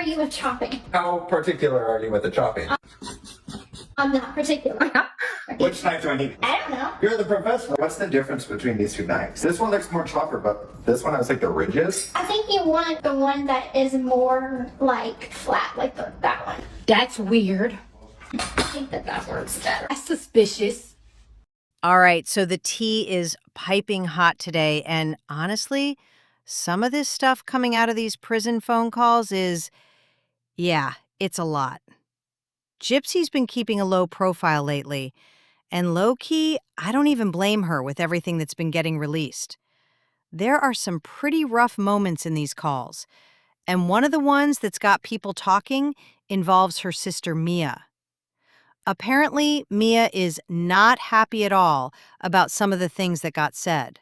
are you with chopping? How particular are you with the chopping? I'm not particular. Which knife do I need? I don't know. You're the professional. What's the difference between these two knives? This one looks more chopper, but this one has like the ridges. I think you want the one that is more like flat, like that one. That's weird. I think that works better. That's suspicious. All right, so the tea is piping hot today, and honestly, some of this stuff coming out of these prison phone calls is, yeah, it's a lot. Gypsy's been keeping a low profile lately, and low-key, I don't even blame her with everything that's been getting released. There are some pretty rough moments in these calls, and one of the ones that's got people talking involves her sister Mia. Apparently, Mia is not happy at all about some of the things that got said.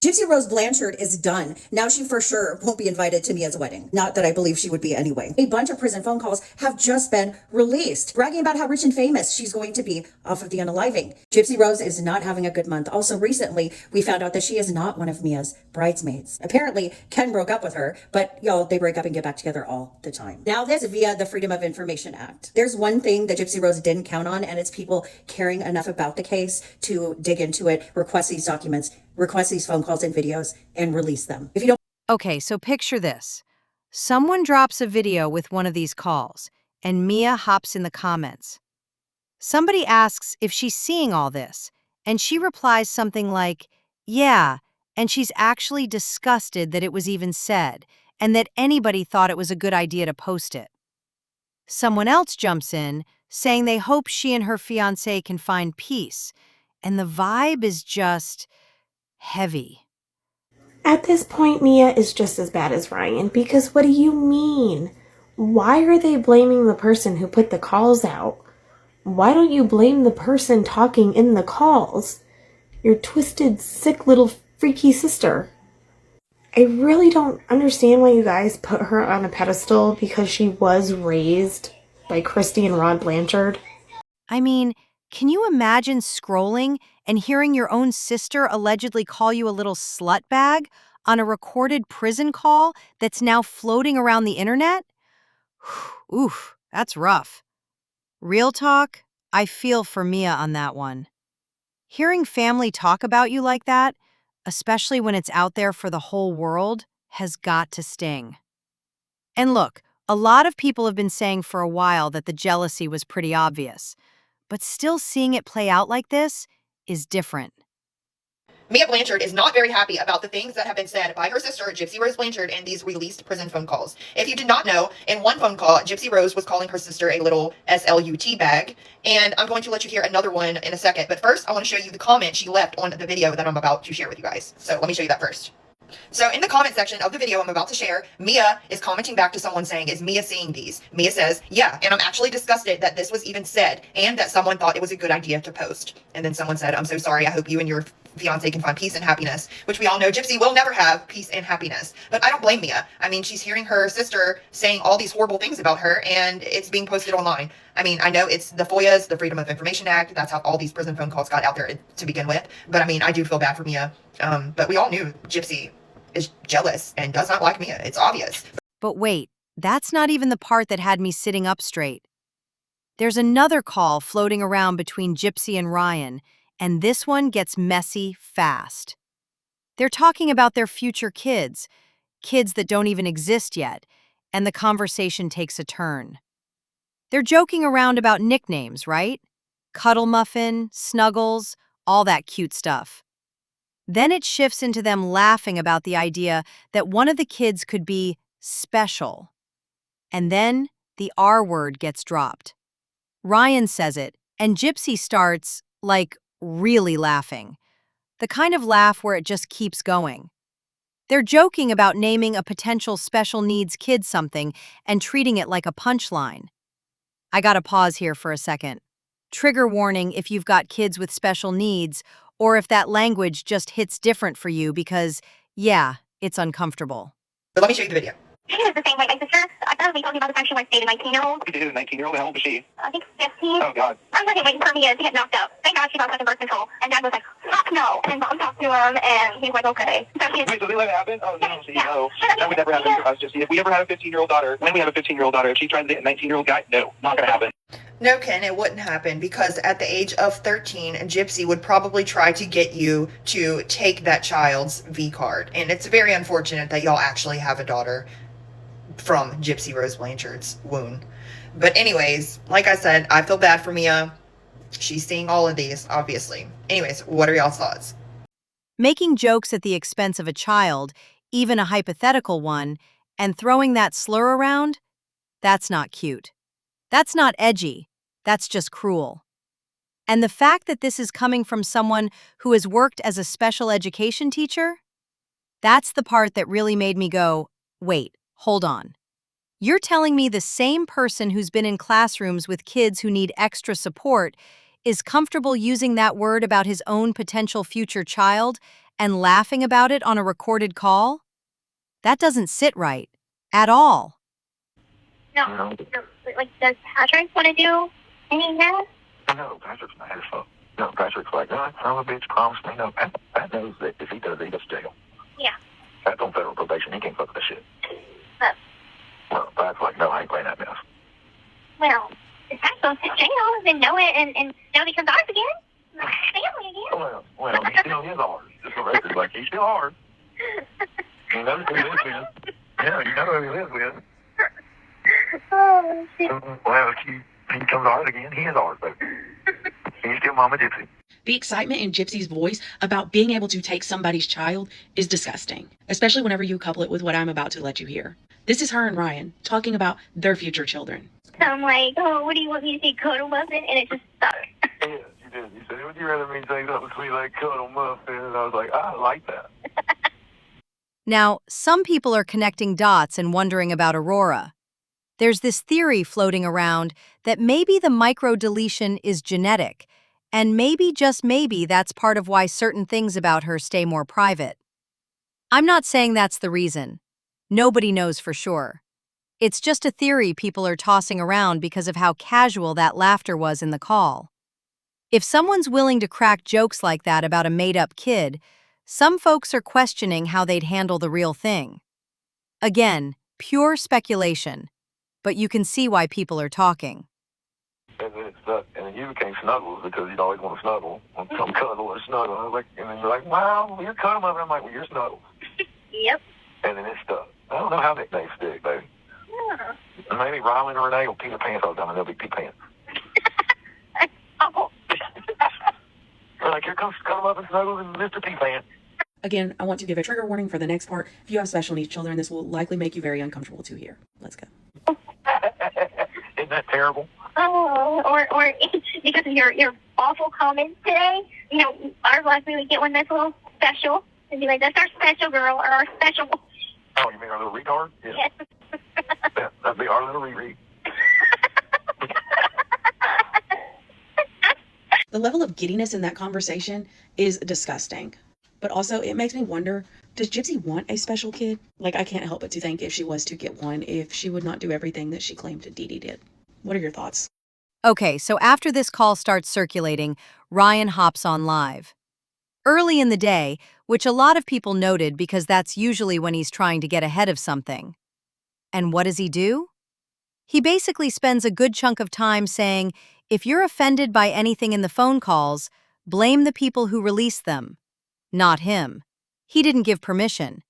Gypsy Rose Blanchard is done. Now she for sure won't be invited to Mia's wedding. Not that I believe she would be anyway. A bunch of prison phone calls have just been released, bragging about how rich and famous she's going to be off of the unaliving. Gypsy Rose is not having a good month. Also, recently, we found out that she is not one of Mia's bridesmaids. Apparently, Ken broke up with her, but y'all, they break up and get back together all the time. Now, this via the Freedom of Information Act. There's one thing that Gypsy Rose didn't count on, and it's people caring enough about the case to dig into it, request these documents, request these phone calls and videos, and release them. If you don't... Okay, so picture this. Someone drops a video with one of these calls, and Mia hops in the comments. Somebody asks if she's seeing all this, and she replies something like, yeah, and she's actually disgusted that it was even said, and that anybody thought it was a good idea to post it. Someone else jumps in, saying they hope she and her fiancé can find peace, and the vibe is just heavy. At this point, Mia is just as bad as Ryan, because what do you mean? Why are they blaming the person who put the calls out? Why don't you blame the person talking in the calls? Your twisted, sick little freaky sister. I really don't understand why you guys put her on a pedestal because she was raised by Kristy and Ron Blanchard. I mean, can you imagine scrolling and hearing your own sister allegedly call you a little slut bag on a recorded prison call that's now floating around the internet? Oof, that's rough. Real talk, I feel for Mia on that one. Hearing family talk about you like that, especially when it's out there for the whole world, has got to sting. And look, a lot of people have been saying for a while that the jealousy was pretty obvious, but still seeing it play out like this is different. Mia Blanchard is not very happy about the things that have been said by her sister, Gypsy Rose Blanchard, in these released prison phone calls. If you did not know, in one phone call, Gypsy Rose was calling her sister a little SLUT bag, and I'm going to let you hear another one in a second. But first, I want to show you the comment she left on the video that I'm about to share with you guys. So let me show you that first. So in the comment section of the video I'm about to share, Mia is commenting back to someone saying, is Mia seeing these? Mia says, yeah, and I'm actually disgusted that this was even said and that someone thought it was a good idea to post. And then someone said, I'm so sorry. I hope you and your fiancé can find peace and happiness, which we all know Gypsy will never have peace and happiness. But I don't blame Mia. I mean, she's hearing her sister saying all these horrible things about her, and it's being posted online. I mean, I know it's the FOIAs, the Freedom of Information Act. That's how all these prison phone calls got out there to begin with. But I mean, I do feel bad for Mia. But we all knew Gypsy is jealous and does not like Mia. It's obvious. But wait, that's not even the part that had me sitting up straight. There's another call floating around between Gypsy and Ryan, and this one gets messy fast. They're talking about their future kids that don't even exist yet, and the conversation takes a turn. They're joking around about nicknames, right? Cuddle Muffin, Snuggles, all that cute stuff. Then it shifts into them laughing about the idea that one of the kids could be special. And then the R word gets dropped. Ryan says it, and Gypsy starts, really laughing. The kind of laugh where it just keeps going. They're joking about naming a potential special needs kid something and treating it like a punchline. I gotta pause here for a second. Trigger warning if you've got kids with special needs, or if that language just hits different for you because, yeah, it's uncomfortable. But let me show you the video. She is the same way. My sister, I thought we talking about the time she once dated a 19-year-old. You dated a 19-year-old? How old was she? I think 15. Oh, God. I'm waiting for Mia to get knocked up. Thank God, she's on second birth control. And Dad was like, fuck no. And then Mom talked to him, and he's like, okay. So Wait, so they let it happen? Oh, no, so no. That would never happen to us, Gypsy. If we ever had a 15-year-old daughter, when we have a 15-year-old daughter, if she tries to date a 19-year-old guy, no, not going to happen. No, Ken, it wouldn't happen because at the age of 13, Gypsy would probably try to get you to take that child's V card. And it's very unfortunate that y'all actually have a daughter from Gypsy Rose Blanchard's womb. But anyways, like I said, I feel bad for Mia. She's seeing all of these, obviously. Anyways, what are y'all's thoughts? Making jokes at the expense of a child, even a hypothetical one, and throwing that slur around? That's not cute. That's not edgy. That's just cruel. And the fact that this is coming from someone who has worked as a special education teacher? That's the part that really made me go, wait, hold on. You're telling me the same person who's been in classrooms with kids who need extra support is comfortable using that word about his own potential future child and laughing about it on a recorded call? That doesn't sit right. At all. No. Like, does Patrick want to do any of that? No, Patrick's not his fault. No, Patrick's like, no, son of a bitch promised me. No, Pat knows that if he does it, he goes to jail. Yeah. Pat's on federal probation. He can't fuck with that shit. But, Well, Pat's like, no, I ain't playing that mess. well, if Pat goes to jail, then Noah and now becomes ours again. Like, family again. Well, he still is ours. Just for record, like, he's still ours. You know who he lives with. Yeah, you know who he lives with. Oh, shit. Well, if he becomes ours again, he is ours, baby. He's still Mama Gypsy. The excitement in Gypsy's voice about being able to take somebody's child is disgusting, especially whenever you couple it with what I'm about to let you hear. This is her and Ryan talking about their future children. So I'm like, oh, what do you want me to say, cuddle muffin? And it just stuck. Yeah, you did. You said, would you rather me say something sweet like cuddle muffin? And I was like, I like that. Now, some people are connecting dots and wondering about Aurora. There's this theory floating around that maybe the microdeletion is genetic, and maybe, just maybe, that's part of why certain things about her stay more private. I'm not saying that's the reason. Nobody knows for sure. It's just a theory people are tossing around because of how casual that laughter was in the call. If someone's willing to crack jokes like that about a made-up kid, some folks are questioning how they'd handle the real thing. Again, pure speculation, but you can see why people are talking. And then it stuck, and then you became Snuggles because you'd always want to snuggle, want to come cuddle or snuggle. I was like, and then you're like, wow, you're cuddling up. I'm like, well, you're Snuggles. Yep. And then it stuck. I don't know how nicknames stick, baby. Yeah. Maybe Rylan or Renee will pee their pants all the time, and they'll be pee pants. Oh. They're like, here comes Cuddle Up and Snuggles and Mr. Pee Pants. Again, I want to give a trigger warning for the next part. If you have special needs children, this will likely make you very uncomfortable to hear. Let's go. Isn't that terrible? Oh, or because of your awful comments today, you know, our last week we get one that's a little special. And be like, that's our special girl or our special. Oh, you mean our little retard? Yeah. Yes. That'd be our little Riri. The level of giddiness in that conversation is disgusting. But also, it makes me wonder, does Gypsy want a special kid? Like, I can't help but to think if she was to get one, if she would not do everything that she claimed Dee Dee did. What are your thoughts? Okay, so after this call starts circulating, Ryan hops on live. Early in the day, which a lot of people noted because that's usually when he's trying to get ahead of something. And what does he do? He basically spends a good chunk of time saying, if you're offended by anything in the phone calls, blame the people who released them. Not him. He didn't give permission.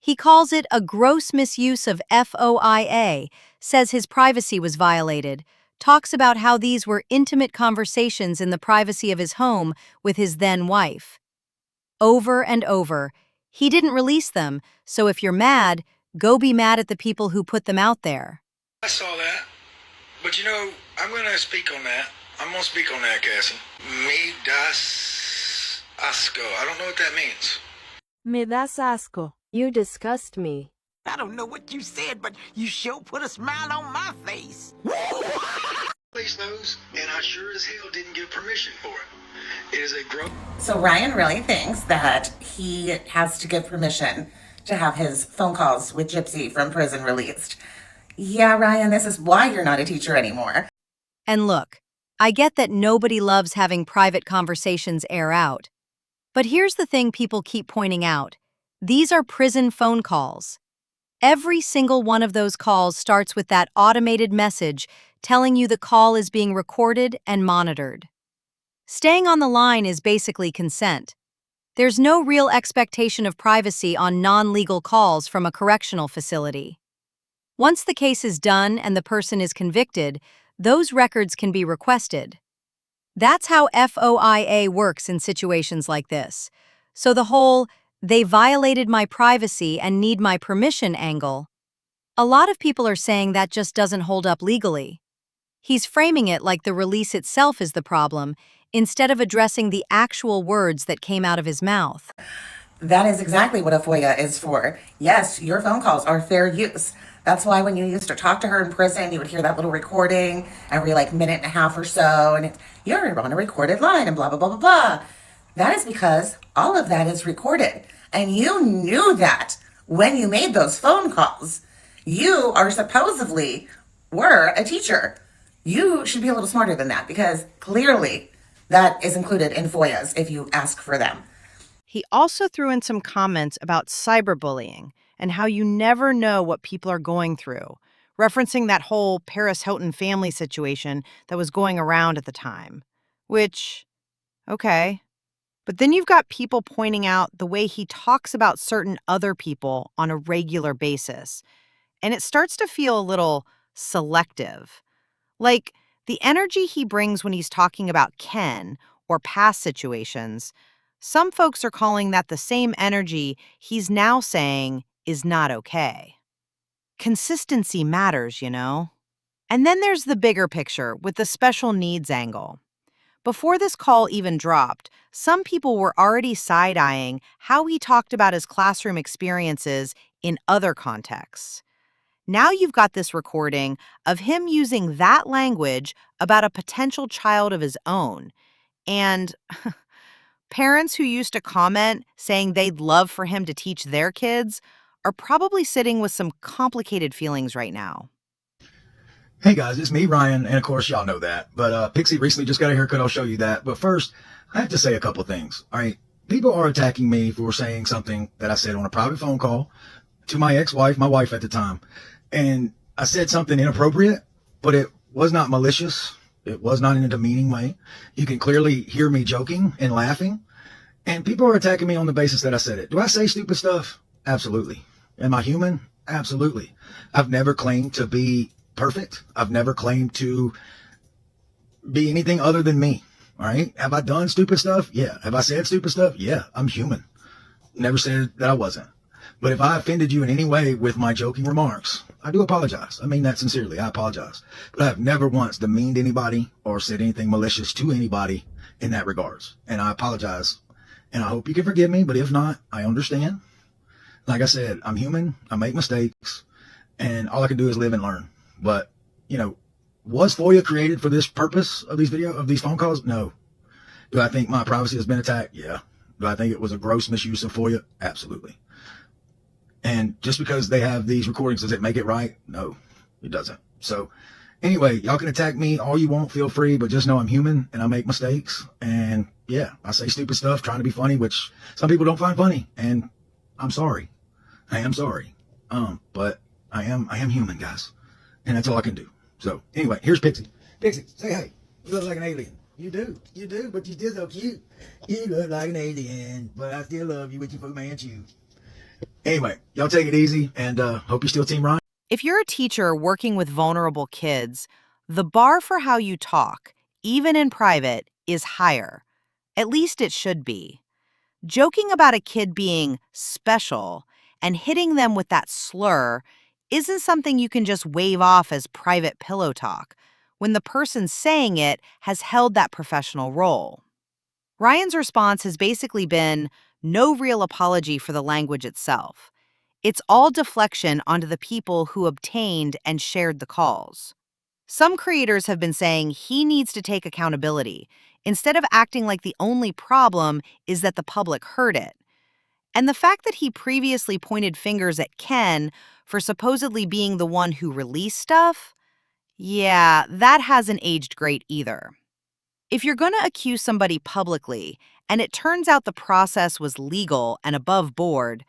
He calls it a gross misuse of FOIA, says his privacy was violated, talks about how these were intimate conversations in the privacy of his home with his then-wife. Over and over, he didn't release them, so if you're mad, go be mad at the people who put them out there. I saw that, but you know, I'm going to speak on that. I'm going to speak on that, Cassie. Me das asco. I don't know what that means. Me das asco. You disgust me. I don't know what you said, but you sure put a smile on my face. Place knows, and I sure as hell didn't give permission for it. It is a gross. So Ryan really thinks that he has to give permission to have his phone calls with Gypsy from prison released. Yeah, Ryan, this is why you're not a teacher anymore. And look, I get that nobody loves having private conversations air out. But here's the thing people keep pointing out. These are prison phone calls. Every single one of those calls starts with that automated message telling you the call is being recorded and monitored. Staying on the line is basically consent. There's no real expectation of privacy on non-legal calls from a correctional facility. Once the case is done and the person is convicted, those records can be requested. That's how FOIA works in situations like this. So the whole, they violated my privacy and need my permission angle, a lot of people are saying that just doesn't hold up legally. He's framing it like the release itself is the problem, instead of addressing the actual words that came out of his mouth. That is exactly what a FOIA is for. Yes, your phone calls are fair use. That's why when you used to talk to her in prison, you would hear that little recording every minute and a half or so, and you're on a recorded line and blah, blah, blah, blah, blah. That is because all of that is recorded. And you knew that when you made those phone calls. You are supposedly were a teacher. You should be a little smarter than that because clearly that is included in FOIAs if you ask for them. He also threw in some comments about cyberbullying and how you never know what people are going through, referencing that whole Paris Hilton family situation that was going around at the time. Which, okay. But then you've got people pointing out the way he talks about certain other people on a regular basis. And it starts to feel a little selective. Like the energy he brings when he's talking about Ken or past situations, some folks are calling that the same energy he's now saying is not okay. Consistency matters, you know? And then there's the bigger picture with the special needs angle. Before this call even dropped, some people were already side-eyeing how he talked about his classroom experiences in other contexts. Now you've got this recording of him using that language about a potential child of his own. And parents who used to comment saying they'd love for him to teach their kids are probably sitting with some complicated feelings right now. Hey guys, it's me, Ryan, and of course y'all know that. But Pixie recently just got a haircut, I'll show you that. But first, I have to say a couple of things, all right? People are attacking me for saying something that I said on a private phone call to my ex-wife, my wife at the time. And I said something inappropriate, but it was not malicious. It was not in a demeaning way. You can clearly hear me joking and laughing. And people are attacking me on the basis that I said it. Do I say stupid stuff? Absolutely. Am I human? Absolutely. I've never claimed to be perfect. I've never claimed to be anything other than me. All right. Have I done stupid stuff? Yeah. Have I said stupid stuff? Yeah. I'm human. Never said that I wasn't. But if I offended you in any way with my joking remarks, I do apologize. I mean that sincerely. I apologize. But I've never once demeaned anybody or said anything malicious to anybody in that regards. And I apologize. And I hope you can forgive me. But if not, I understand. Like I said, I'm human. I make mistakes. And all I can do is live and learn. But, was FOIA created for this purpose of these phone calls? No. Do I think my privacy has been attacked? Yeah. Do I think it was a gross misuse of FOIA? Absolutely. And just because they have these recordings, does it make it right? No, it doesn't. So anyway, y'all can attack me all you want, feel free, but just know I'm human and I make mistakes. And yeah, I say stupid stuff trying to be funny, which some people don't find funny. And I'm sorry. I am sorry. But I am human, guys. And that's all I can do. So anyway, here's Pixie. Pixie, say hey. You look like an alien. You do, but you're still so cute. You look like an alien, but I still love you with your Fu Manchu. Anyway, y'all take it easy, and hope you're still Team Ryan. If you're a teacher working with vulnerable kids, the bar for how you talk, even in private, is higher. At least it should be. Joking about a kid being special and hitting them with that slur isn't something you can just wave off as private pillow talk when the person saying it has held that professional role. Ryan's response has basically been no real apology for the language itself. It's all deflection onto the people who obtained and shared the calls. Some creators have been saying he needs to take accountability instead of acting like the only problem is that the public heard it. And the fact that he previously pointed fingers at Ken for supposedly being the one who released stuff, yeah, that hasn't aged great either. If you're going to accuse somebody publicly and it turns out the process was legal and above board,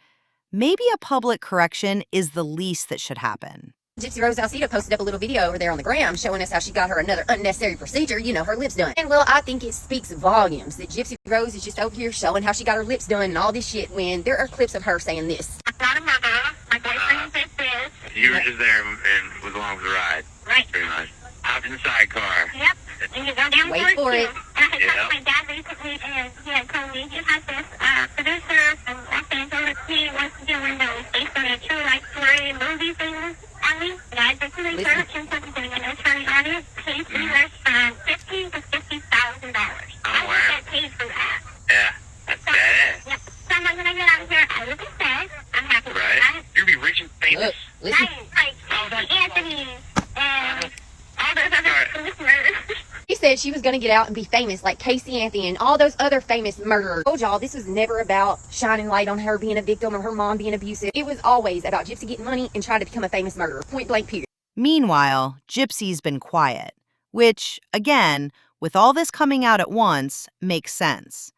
maybe a public correction is the least that should happen. Gypsy Rose Alcida posted up a little video over there on the gram showing us how she got her another unnecessary procedure, her lips done. And well, I think it speaks volumes that Gypsy Rose is just over here showing how she got her lips done and all this shit when there are clips of her saying this. My boyfriend said this. You were just there and was along for the ride. Right. Pretty much. Hopped in the sidecar. Yep. And you go down Wait for it. And I had talked to my dad recently, and he had told me he has this producer from Los Angeles. He wants to do windows based on a true life story movie thing on me. And I did some research and started doing an attorney audit. Pays anywhere from $15,000 to $50,000. I will get paid for that. Yeah. That's badass. Yep. So I'm like, when I get out of here, I will be sad. I'm happy with that. You're gonna be rich and famous. Listen. Right. Like Anthony and all those other listeners. She said she was going to get out and be famous like Casey Anthony and all those other famous murderers. I told y'all this was never about shining light on her being a victim or her mom being abusive. It was always about Gypsy getting money and trying to become a famous murderer. Point blank period. Meanwhile, Gypsy's been quiet, which, again, with all this coming out at once, makes sense.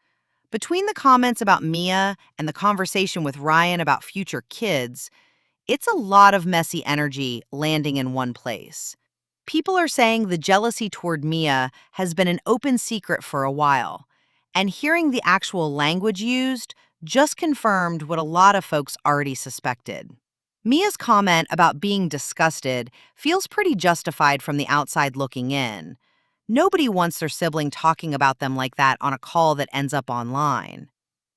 Between the comments about Mia and the conversation with Ryan about future kids, it's a lot of messy energy landing in one place. People are saying the jealousy toward Mia has been an open secret for a while, and hearing the actual language used just confirmed what a lot of folks already suspected. Mia's comment about being disgusted feels pretty justified from the outside looking in. Nobody wants their sibling talking about them like that on a call that ends up online.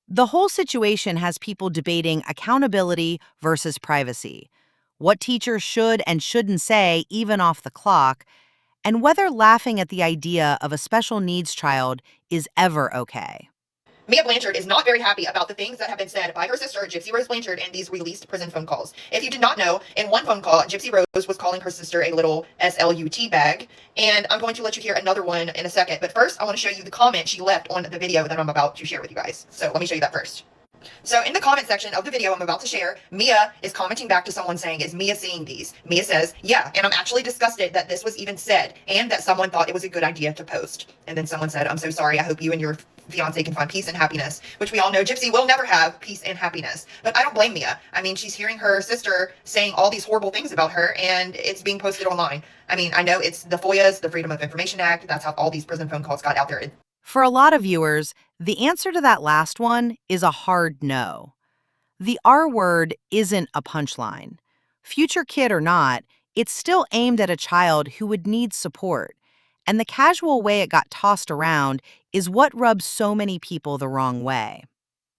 The whole situation has people debating accountability versus privacy, what teachers should and shouldn't say even off the clock, and whether laughing at the idea of a special needs child is ever okay. Mia Blanchard is not very happy about the things that have been said by her sister, Gypsy Rose Blanchard, in these released prison phone calls. If you did not know, in one phone call, Gypsy Rose was calling her sister a little SLUT bag, and I'm going to let you hear another one in a second. But first, I want to show you the comment she left on the video that I'm about to share with you guys. So let me show you that first. So in the comment section of the video I'm about to share, Mia is commenting back to someone saying, is Mia seeing these? Mia says, yeah, and I'm actually disgusted that this was even said and that someone thought it was a good idea to post. And then someone said, I'm so sorry. I hope you and your fiance can find peace and happiness, which we all know Gypsy will never have peace and happiness. But I don't blame Mia. I mean, she's hearing her sister saying all these horrible things about her and it's being posted online. I mean, I know it's the FOIAs, the Freedom of Information Act. That's how all these prison phone calls got out there. For a lot of viewers, the answer to that last one is a hard no. The R word isn't a punchline. Future kid or not, it's still aimed at a child who would need support. And the casual way it got tossed around is what rubs so many people the wrong way.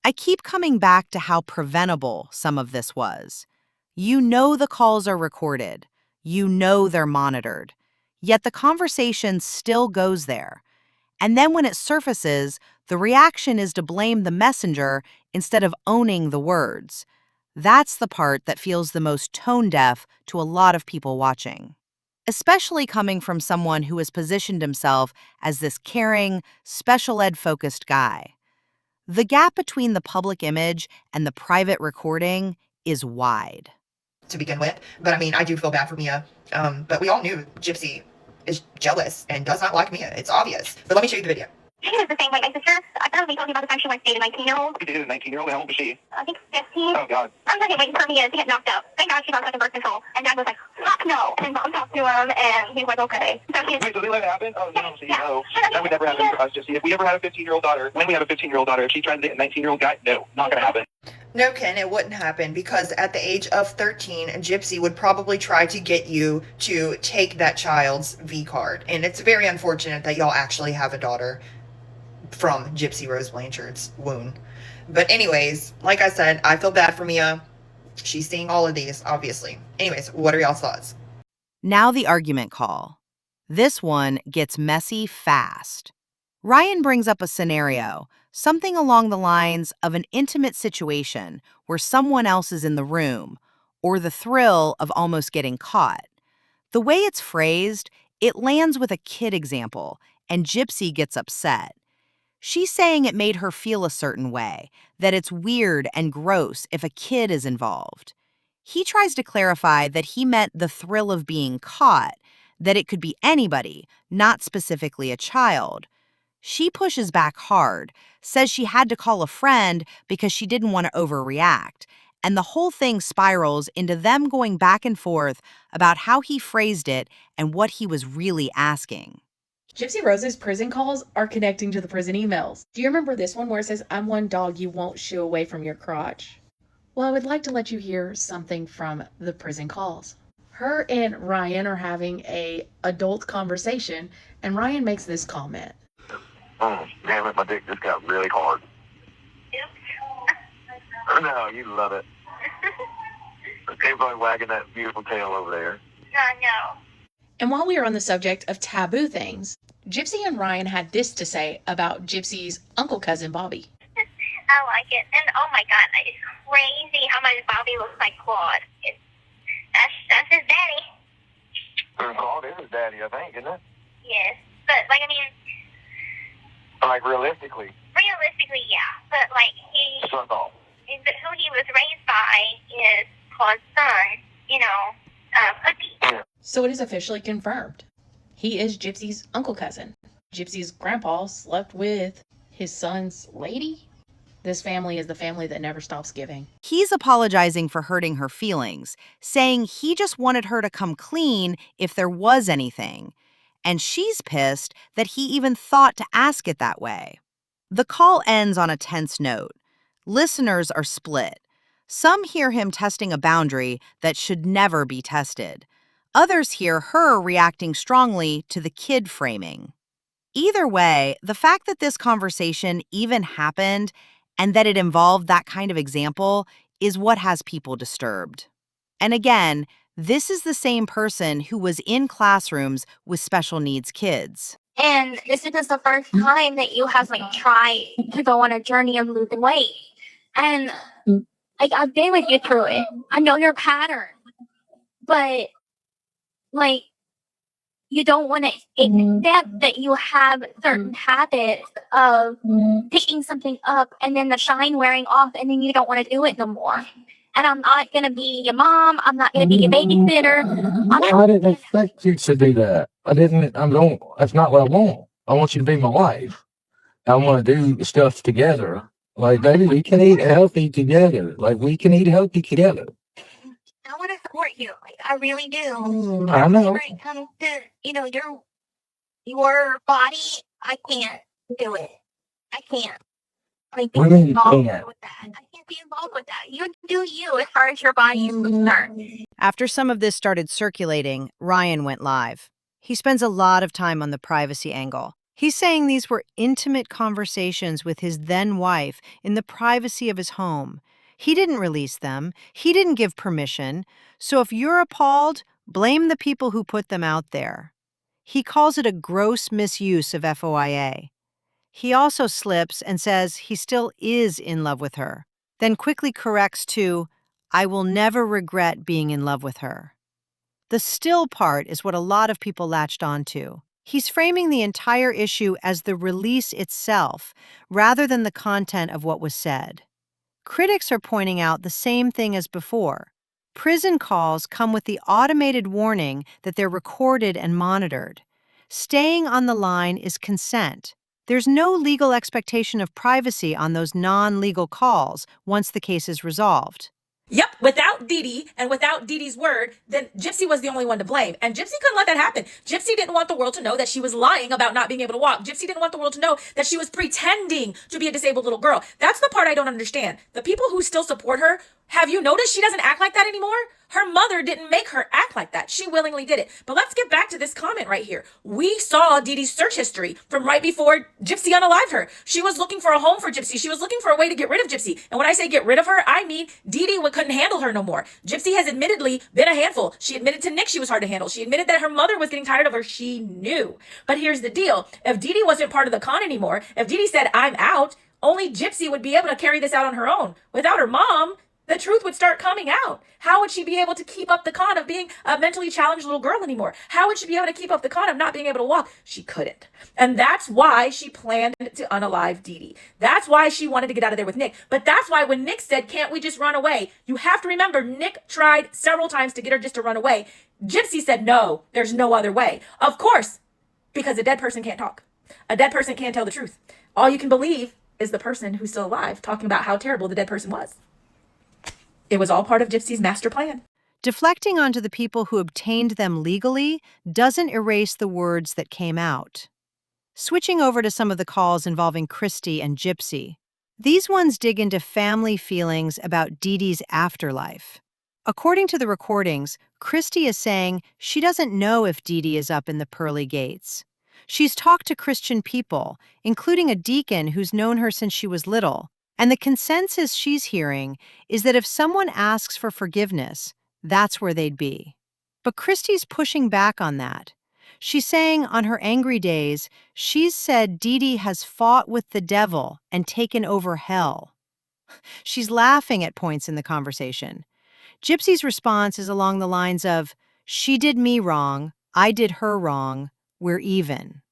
I keep coming back to how preventable some of this was. You know the calls are recorded. You know they're monitored. Yet the conversation still goes there. And then when it surfaces, the reaction is to blame the messenger instead of owning the words. That's the part that feels the most tone-deaf to a lot of people watching, especially coming from someone who has positioned himself as this caring, special ed-focused guy. The gap between the public image and the private recording is wide. To begin with, but I mean, I do feel bad for Mia, but we all knew Gypsy is jealous and does not like Mia. It's obvious. But let me show you the video. She was the same way. My sister, I thought we told you about the time she once dated a 19-year-old. You dated a 19-year-old? How old was she? I think 15. Oh, God. I was waiting for Mia to get knocked up. Thank God she got such a birth control. And Dad was like, fuck no. And Mom talked to him, and he was like, okay. So Wait, so they let it happen? Oh, no, see, no. That would never happen for us, Gypsy. If we ever had a 15-year-old daughter, when we have a 15-year-old daughter, if she tried to date a 19-year-old guy, no, not going to happen. No, Ken, it wouldn't happen because at the age of 13, Gypsy would probably try to get you to take that child's V card. And it's very unfortunate that y'all actually have a daughter from Gypsy Rose Blanchard's womb. But anyways, like I said, I feel bad for Mia. She's seeing all of these, obviously. Anyways, what are y'all's thoughts? Now the argument call. This one gets messy fast. Ryan brings up a scenario, something along the lines of an intimate situation where someone else is in the room, or the thrill of almost getting caught. The way it's phrased, it lands with a kid example, and Gypsy gets upset. She's saying it made her feel a certain way, that it's weird and gross if a kid is involved. He tries to clarify that he meant the thrill of being caught, that it could be anybody, not specifically a child. She pushes back hard, says she had to call a friend because she didn't want to overreact, and the whole thing spirals into them going back and forth about how he phrased it and what he was really asking. Gypsy Rose's prison calls are connecting to the prison emails. Do you remember this one where it says, "I'm one dog you won't shoo away from your crotch"? Well, I would like to let you hear something from the prison calls. Her and Ryan are having a adult conversation, and Ryan makes this comment. Damn it, my dick just got really hard. No, you love it. Keep on wagging that beautiful tail over there. No. And while we are on the subject of taboo things, Gypsy and Ryan had this to say about Gypsy's uncle cousin Bobby. I like it. And oh my god, it's crazy how much Bobby looks like Claude. That's his daddy. Claude is his daddy, I think, isn't it? Yes. But, like, I mean... Like, realistically. Realistically, yeah. But, like, Son-in-law. who he was raised by is Claude's son, Cookie. So it is officially confirmed. He is Gypsy's uncle cousin. Gypsy's grandpa slept with his son's lady. This family is the family that never stops giving. He's apologizing for hurting her feelings, saying he just wanted her to come clean if there was anything. And she's pissed that he even thought to ask it that way. The call ends on a tense note. Listeners are split. Some hear him testing a boundary that should never be tested. Others hear her reacting strongly to the kid framing. Either way, the fact that this conversation even happened and that it involved that kind of example is what has people disturbed. And again, this is the same person who was in classrooms with special needs kids. And this is the first time that you have tried to go on a journey of losing weight. And I've been with you through it. I know your pattern. But you don't want to accept that you have certain habits of picking something up and then the shine wearing off and then you don't want to do it no more. And I'm not going to be your mom. I'm not going to be your babysitter. I didn't expect you to do that. That's not what I want. I want you to be my wife. I want to do stuff together. Like, baby, we can eat healthy together. Like, we can eat healthy together. I want to support you. I really do. I know. When it comes to, your body, I can't do it. I can't. What do you mean you can't? With that. I can't be involved with that. You do you as far as your body is concerned. After some of this started circulating, Ryan went live. He spends a lot of time on the privacy angle. He's saying these were intimate conversations with his then-wife in the privacy of his home. He didn't release them. He didn't give permission. So if you're appalled, blame the people who put them out there. He calls it a gross misuse of FOIA. He also slips and says he still is in love with her, then quickly corrects to, "I will never regret being in love with her." The still part is what a lot of people latched onto. He's framing the entire issue as the release itself, rather than the content of what was said. Critics are pointing out the same thing as before. Prison calls come with the automated warning that they're recorded and monitored. Staying on the line is consent. There's no legal expectation of privacy on those non-legal calls once the case is resolved. Yep, without Dee Dee and without Dee Dee's word, then Gypsy was the only one to blame. And Gypsy couldn't let that happen. Gypsy didn't want the world to know that she was lying about not being able to walk. Gypsy didn't want the world to know that she was pretending to be a disabled little girl. That's the part I don't understand. The people who still support her, have you noticed she doesn't act like that anymore? Her mother didn't make her act like that. She willingly did it. But let's get back to this comment right here. We saw Dee Dee's search history from right before Gypsy unalived her. She was looking for a home for Gypsy. She was looking for a way to get rid of Gypsy. And when I say get rid of her, I mean Dee Dee couldn't handle her no more. Gypsy has admittedly been a handful. She admitted to Nick she was hard to handle. She admitted that her mother was getting tired of her. She knew. But here's the deal. If Dee Dee wasn't part of the con anymore, if Dee Dee said, "I'm out," only Gypsy would be able to carry this out on her own. Without her mom, the truth would start coming out. How would she be able to keep up the con of being a mentally challenged little girl anymore? How would she be able to keep up the con of not being able to walk? She couldn't. And that's why she planned to unalive Dee Dee. That's why she wanted to get out of there with Nick. But that's why when Nick said, "Can't we just run away?" You have to remember, Nick tried several times to get her just to run away. Gypsy said, "No, there's no other way." Of course, because a dead person can't talk. A dead person can't tell the truth. All you can believe is the person who's still alive talking about how terrible the dead person was. It was all part of Gypsy's master plan. Deflecting onto the people who obtained them legally doesn't erase the words that came out. Switching over to some of the calls involving Kristy and Gypsy, these ones dig into family feelings about Dee Dee's afterlife. According to the recordings, Kristy is saying she doesn't know if Dee Dee is up in the pearly gates. She's talked to Christian people, including a deacon who's known her since she was little, and the consensus she's hearing is that if someone asks for forgiveness, that's where they'd be. But Kristy's pushing back on that. She's saying on her angry days, she's said Dee Dee has fought with the devil and taken over hell. She's laughing at points in the conversation. Gypsy's response is along the lines of, she did me wrong, I did her wrong, we're even.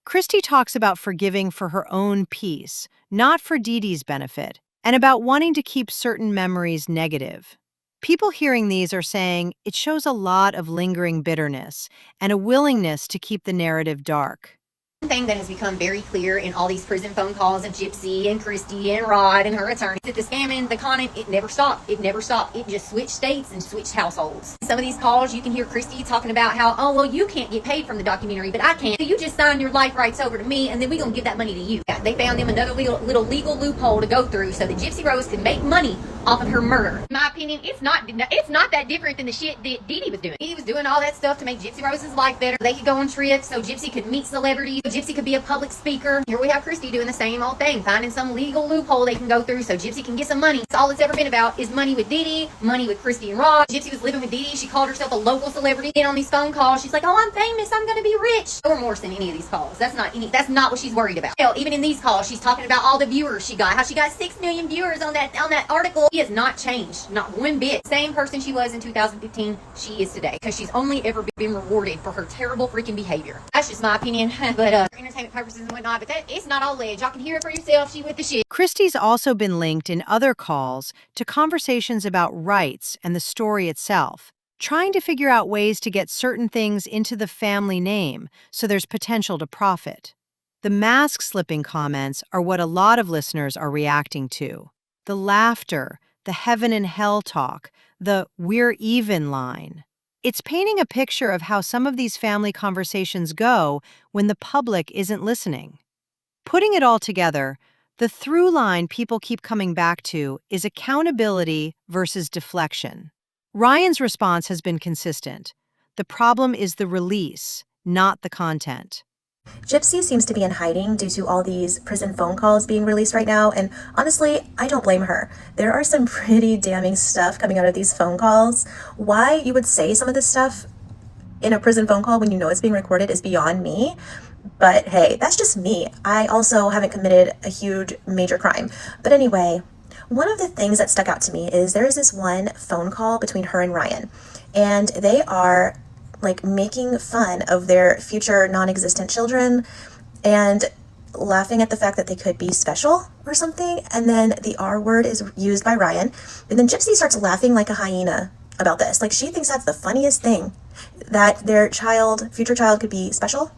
Kristy talks about forgiving for her own peace, not for Dee Dee's benefit, and about wanting to keep certain memories negative. People hearing these are saying it shows a lot of lingering bitterness and a willingness to keep the narrative dark. One thing that has become very clear in all these prison phone calls of Gypsy and Kristy and Rod and her attorney that the scamming, the conning, it never stopped. It never stopped. It just switched states and switched households. Some of these calls, you can hear Kristy talking about how, oh, well, you can't get paid from the documentary, but I can. So you just signed your life rights over to me, and then we're going to give that money to you. Yeah, they found them another little legal loophole to go through so that Gypsy Rose could make money off of her murder. In my opinion, it's not that different than the shit that Dee Dee was doing. Dee Dee was doing all that stuff to make Gypsy Rose's life better. They could go on trips so Gypsy could meet celebrities. Gypsy could be a public speaker. Here we have Kristy doing the same old thing, finding some legal loophole they can go through so Gypsy can get some money. That's all it's ever been about is money with Dee Dee, money with Kristy and Rod. Gypsy was living with Dee Dee. She called herself a local celebrity. And on these phone calls, she's like, oh, I'm famous. I'm going to be rich. No remorse in any of these calls. That's not what she's worried about. Hell, even in these calls, she's talking about all the viewers she got, how she got 6 million viewers on that article. She has not changed, not one bit. Same person she was in 2015, she is today. Because she's only ever been rewarded for her terrible freaking behavior. That's just my opinion. But for entertainment purposes and whatnot, but it's not all ledge. Y'all can hear it for yourself. She with the shit. Kristy's also been linked in other calls to conversations about rights and the story itself, trying to figure out ways to get certain things into the family name so there's potential to profit. The mask-slipping comments are what a lot of listeners are reacting to. The laughter, the heaven and hell talk, the we're even line. It's painting a picture of how some of these family conversations go when the public isn't listening. Putting it all together, the through line people keep coming back to is accountability versus deflection. Ryan's response has been consistent. The problem is the release, not the content. Gypsy seems to be in hiding due to all these prison phone calls being released right now, and honestly, I don't blame her. There are some pretty damning stuff coming out of these phone calls. Why you would say some of this stuff in a prison phone call when you know it's being recorded is beyond me. But hey, that's just me. I also haven't committed a huge major crime. But anyway, one of the things that stuck out to me is there is this one phone call between her and Ryan, and they are like making fun of their future non-existent children and laughing at the fact that they could be special or something. And then the R word is used by Ryan. And then Gypsy starts laughing like a hyena about this. Like she thinks that's the funniest thing, that their future child could be special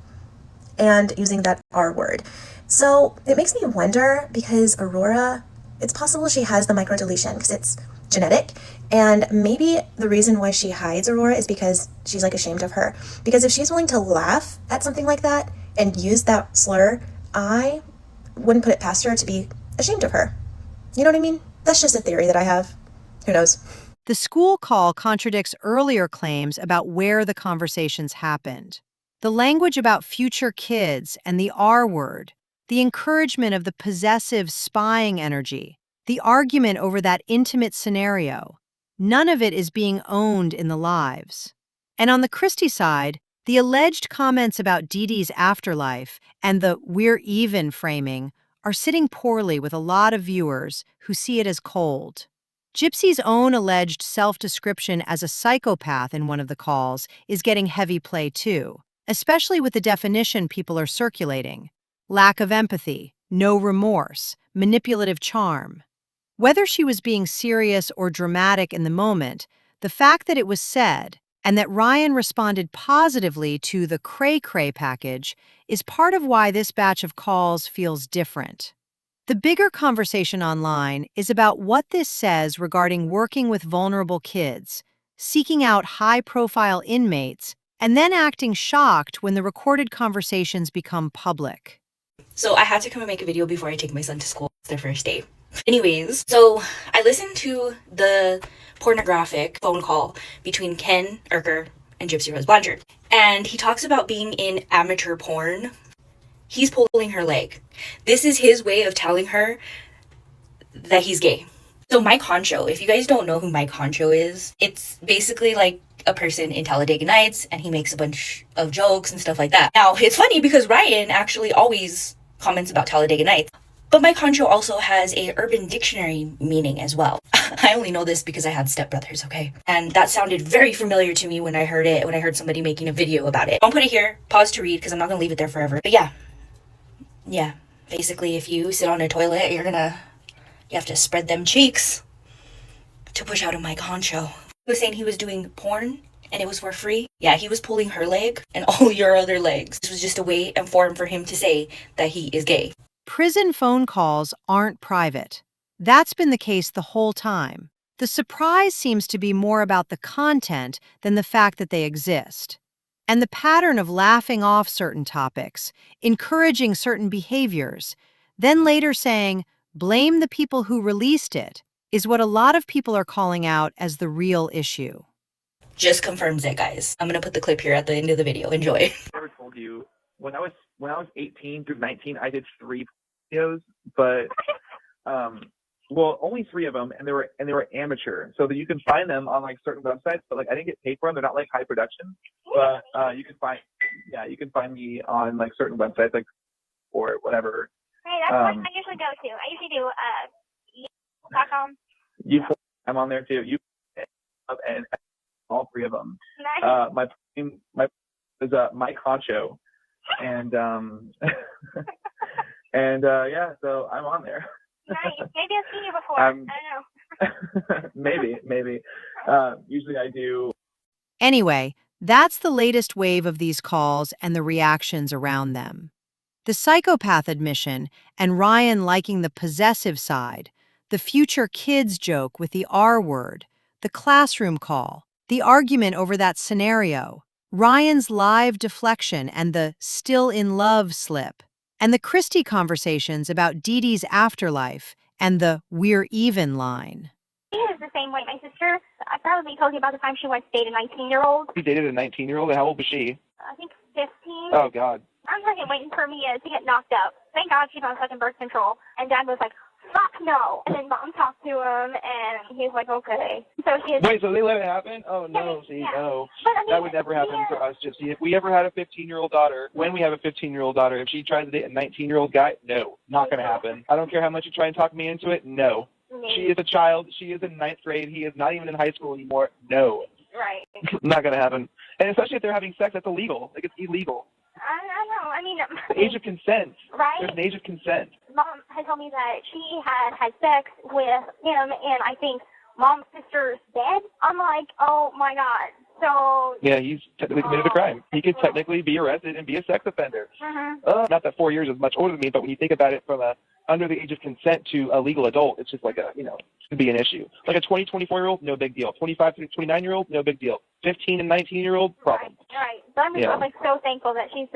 and using that R word. So it makes me wonder, because Aurora, it's possible she has the microdeletion because it's genetic, and maybe the reason why she hides Aurora is because she's like ashamed of her. Because if she's willing to laugh at something like that and use that slur, I wouldn't put it past her to be ashamed of her. You know what I mean? That's just a theory that I have. Who knows? The school call contradicts earlier claims about where the conversations happened. The language about future kids and the R word, the encouragement of the possessive spying energy, the argument over that intimate scenario, none of it is being owned in the lives. And on the Kristy side, the alleged comments about Dee Dee's afterlife and the we're even framing are sitting poorly with a lot of viewers who see it as cold. Gypsy's own alleged self-description as a psychopath in one of the calls is getting heavy play too, especially with the definition people are circulating: lack of empathy, no remorse, manipulative charm. Whether she was being serious or dramatic in the moment, the fact that it was said, And that Ryan responded positively to the cray-cray package is part of why this batch of calls feels different. The bigger conversation online is about what this says regarding working with vulnerable kids, seeking out high-profile inmates, and then acting shocked when the recorded conversations become public. So I had to come and make a video before I take my son to school. It's their first day. Anyways, so I listened to the pornographic phone call between Ken Urker and Gypsy Rose Blanchard. And he talks about being in amateur porn. He's pulling her leg. This is his way of telling her that he's gay. So Mike Honcho, if you guys don't know who Mike Honcho is, it's basically like a person in Talladega Nights, and he makes a bunch of jokes and stuff like that. Now, it's funny because Ryan actually always comments about Talladega Nights, but Mike Honcho also has a Urban Dictionary meaning as well. I only know this because I had stepbrothers, okay? And that sounded very familiar to me when I heard it, when I heard somebody making a video about it. Don't put it here, pause to read, because I'm not gonna leave it there forever. But yeah, basically if you sit on a toilet, you have to spread them cheeks to push out a Mike Honcho. He was saying he was doing porn and it was for free. Yeah, he was pulling her leg and all your other legs. This was just a way and form for him to say that he is gay. Prison phone calls aren't private. That's been the case the whole time. The surprise seems to be more about the content than the fact that they exist. And the pattern of laughing off certain topics, encouraging certain behaviors, then later saying, blame the people who released it, is what a lot of people are calling out as the real issue. Just confirms it, guys. I'm gonna put the clip here at the end of the video. Enjoy. I never told you, when I was 18 through 19, I did 3 videos, but only 3 of them, and they were amateur, so that you can find them on like certain websites, but like I didn't get paid for them. They're not like high production, but you can find me on like certain websites, like or whatever. Hey, that's what I usually go to. I usually do .com. I'm on there too. And all 3 of them. Nice. My is Mike Honcho, and yeah, so I'm on there. Nice. Maybe I've seen you before. I don't know. maybe. Usually I do. Anyway, that's the latest wave of these calls and the reactions around them. The psychopath admission and Ryan liking the possessive side, the future kids joke with the R word, the classroom call, the argument over that scenario, Ryan's live deflection and the still in love slip, and the Kristy conversations about Dee Dee's afterlife and the we're even line. She is the same way. My sister, I probably told you about the time she once dated a 19-year-old. You dated a 19-year-old? How old was she? I think 15. Oh, God. I'm fucking waiting for Mia to get knocked up. Thank God she's on fucking birth control. And Dad was like, fuck no. And then Mom talked to him, and he was like, okay. So she is. Wait, so they let it happen? Oh, no, no. But, I mean, that would never happen for us, Gypsy. If we ever had a 15-year-old daughter, when we have a 15-year-old daughter, if she tries to date a 19-year-old guy, no, not going to happen. I don't care how much you try and talk me into it, no. She is a child. She is in 9th grade. He is not even in high school anymore. No. Right. Not going to happen. And especially if they're having sex, that's illegal. Like, it's illegal. I know. I mean, The age of consent. Right? There's an age of consent. Mom had told me that she had sex with him, and I think Mom's sister's dead. I'm like, oh my God. So. Yeah, he's technically committed a crime. He could technically be arrested and be a sex offender. Not that 4 years is much older than me, but when you think about it from a under the age of consent to a legal adult, it's just like could be an issue. Like a 20, 24-year-old, no big deal. 25 to 29-year-old, no big deal. 15 and 19-year-old, problem. Right. But I'm like so thankful that she's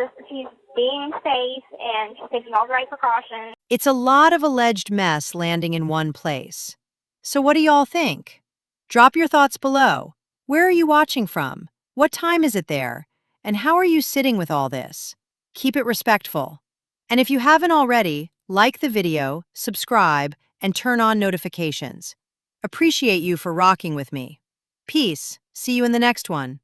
being safe and she's taking all the right precautions. It's a lot of alleged mess landing in one place. So what do y'all think? Drop your thoughts below. Where are you watching from? What time is it there? And how are you sitting with all this? Keep it respectful. And if you haven't already, like the video, subscribe, and turn on notifications. Appreciate you for rocking with me. Peace. See you in the next one.